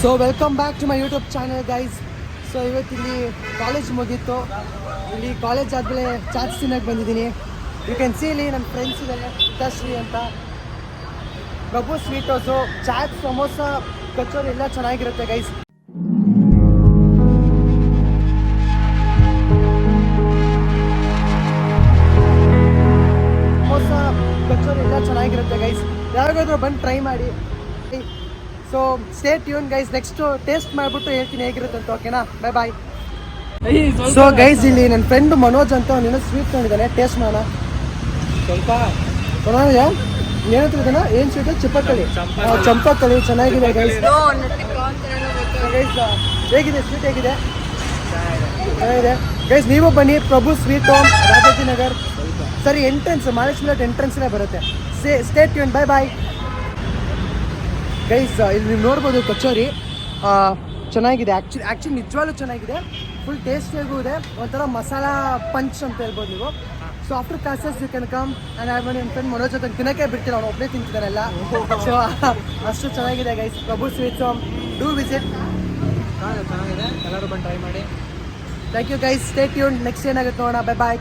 So welcome back to my YouTube channel guys. So ಇವತ್ತಿಲ್ಲಿ college ಮುಗೀತು. ಇಲ್ಲಿ college ಆದಮೇಲೆ ಚಾಟ್ಸ್ ತಿನ್ನಕ್ಕೆ ಬಂದಿದ್ದೀನಿ. ಯು ಕ್ಯಾನ್ ಸಿ ಇಲ್ಲಿ ನನ್ನ ಫ್ರೆಂಡ್ಸ್ ಇದ್ದಾರೆ, ಹಿತಾಶ್ರೀ ಅಂತ. ಪ್ರಭು ಸ್ವೀಟ್ ಹೌಸು, ಚಾಟ್, ಸಮೋಸ, ಕಚೋರಿ ಎಲ್ಲ ಚೆನ್ನಾಗಿರುತ್ತೆ ಗೈಸ್. ಸಮೋಸ, ಕಚೋರಿ ಎಲ್ಲ ಚೆನ್ನಾಗಿರುತ್ತೆ ಗೈಸ್. ಯಾವಾಗಾದ್ರೂ ಬಂದು ಟ್ರೈ ಮಾಡಿ. So stay tune guys. Next taste ಮಾಡಿಬಿಟ್ಟು ಹೇಳ್ತೀನಿ ಹೇಗಿರುತ್ತೆ ಅಂತ. ಓಕೆನಾ? Bye bye. ಸೊ ಗೈಸ್, ಇಲ್ಲಿ ನನ್ನ ಫ್ರೆಂಡ್ ಮನೋಜ್ ಅಂತ ಅವನೇನೋ ಸ್ವೀಟ್ ತೊಗೊಂಡಿದ್ದಾನೆ. ಟೇಸ್ಟ್ ಮಾಡೋಣ. ಸ್ವಲ್ಪ ಚೆನ್ನಾಗಿದೆ. ಏನಂತ ಇದನ್ನ ಏನು ಸ್ವೀಟು? ಚಿಪ್ಪಕ್ಕಳಿ. ಚಂಪಕ್ಕಳಿ ಚೆನ್ನಾಗಿದೆ ಗೈಸ್. ಗೈಸ್ ಹೇಗಿದೆ ಸ್ವೀಟ್? ಹೇಗಿದೆ? ಚೆನ್ನಾಗಿದೆ ಗೈಸ್. ನೀವು ಬನ್ನಿ, ಪ್ರಭು ಸ್ವೀಟ್ ಹೋಮ್, ರಾಜಾಜಿ ನಗರ್. ಸರಿ, ಎಂಟ್ರೆನ್ಸ್ ಮಹಾಲಕ್ಷ್ಮಿ ಎಂಟ್ರೆನ್ಸ್ನೇ ಬರುತ್ತೆ. Stay tune. Bye bye guys. ಇಲ್ಲಿ ನೀವು ನೋಡ್ಬೋದು ಕಚೋರಿ ಚೆನ್ನಾಗಿದೆ. ಆ್ಯಕ್ಚುಲಿ ನಿಜವಾಗ್ಲೂ ಚೆನ್ನಾಗಿದೆ. ಫುಲ್ ಟೇಸ್ಟಿಯಾಗೂ ಇದೆ. ಒಂಥರ ಮಸಾಲ ಪಂಚ್ ಅಂತ ಹೇಳ್ಬೋದು ನೀವು. So after classes you can come and I ನನ್ನ ಫ್ರೆಂಡ್ ಮನೋಜ್ ಜೊತೆ ತಿನ್ನೋಕ್ಕೆ ಬಿಡ್ತೀನಿ. ಅವ್ನು ಒಬ್ಬನೇ ತಿಂತಿದ್ದಾನೆಲ್ಲ. ಸೊ ಅಷ್ಟು ಚೆನ್ನಾಗಿದೆ guys. Prabhu sweets home, do visit. ಚೆನ್ನಾಗಿದೆ, ಎಲ್ಲರೂ ಬಂದು ಟ್ರೈ ಮಾಡಿ. Thank you guys. Stay tune. Next ಏನಾಗುತ್ತೆ ನೋಡೋಣ. ಬೈ ಬಾಯ್.